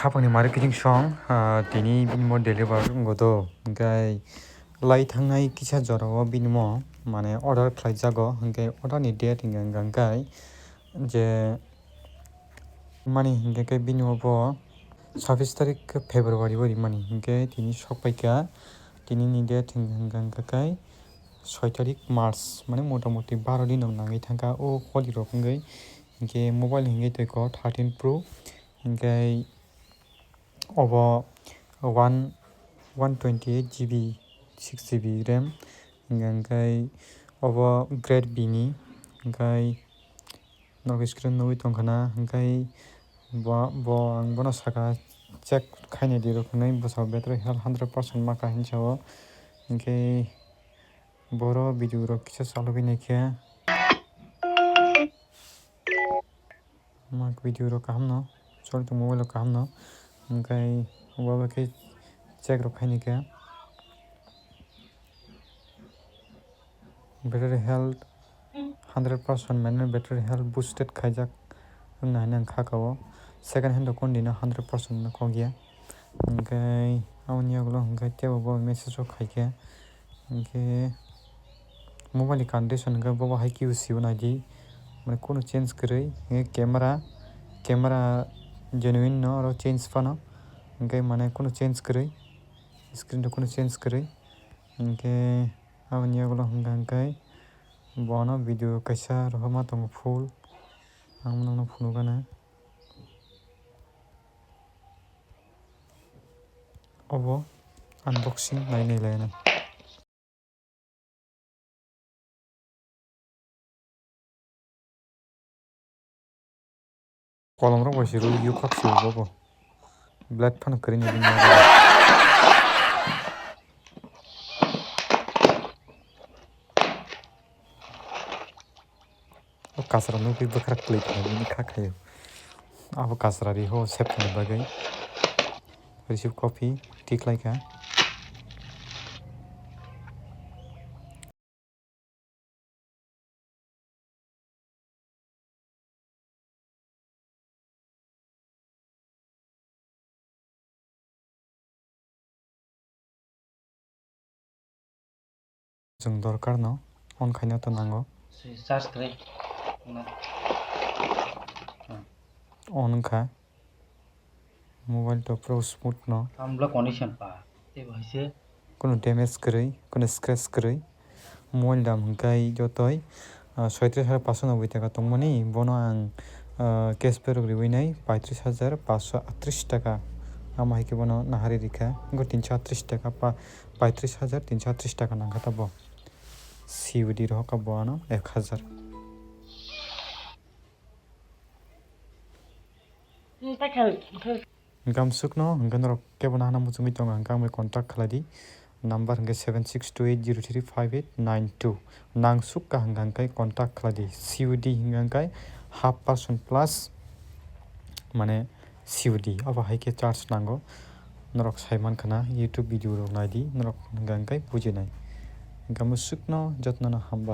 khapangni marketing song tini binimo deliver godo gai lai thangnai kisa jorao binimo mane order khlaijago gai order ni date hinga gai je mani hinga kai binimo bo 26 tarik February bori mani hinga tini sokpaika tini ni date hinga kai 6 tarik March mane motamoti 12 din nangai thangka o holi rok hingai hinge mobile hingai toiko 13 Pro hingai obo 128GB 6GB RAM hingai obo grade B ni hingai nog screen nugui tongkhana hingai bo ang bono saka check khaina dirok hinai bosao battery health 100% maka hinsao hingai boro video rok kisa chalogui naikhe mak video rok kaham no solto mobile rok kaham no hingai obo khe check rok khainakhe battery health 100% mane battery health boosted khaijak wngna hinui khakao second hand rok kondi no 100% no khogya hingai aboni ulo hingai tebo bo message o khaikhe hingai mobile ni condition hingai bobo hai QC naidi mane kono change kwrui hingai camera genuine no oro change fano hingai mane kono change kwrui screen rok kono change kwrui hingai aboni ulo hingai bono video kaisa rohorma tongo full ang no phunukgana obo unboxing nainai laina kolom rok bai siru yukhak si bobo black phano kwrui ni kasra nugui bwkhrak kwlui bini khakhaio abo kasra ri ho septani bagui receive copy tiklaika jung dorkar no on khaina to nango charge krai on wngkha mobile to pro smooth no amla condition pa te bhaise kono damage kwrui kono scratch kwrui mobile dam hingkai jotoi 36,590 taka tongmani bono ang cashback rok riui nai 35,538 taka ama haike bono nahari rikha ingo 338 taka 35,338 taka nangkha tabo COD rohka bono 1000 Gam sukno hingkan rok kebo nahana muchungui tongo hingkang mai contact khladi number hingke 7628035892 nang sukka hingkang contact khladi COD hingkang 1/2% plus mane COD abo haike charge nango norok saiman khana YouTube video rok naidi norok hingkang bujinai hingkang sukno jotno no hamba.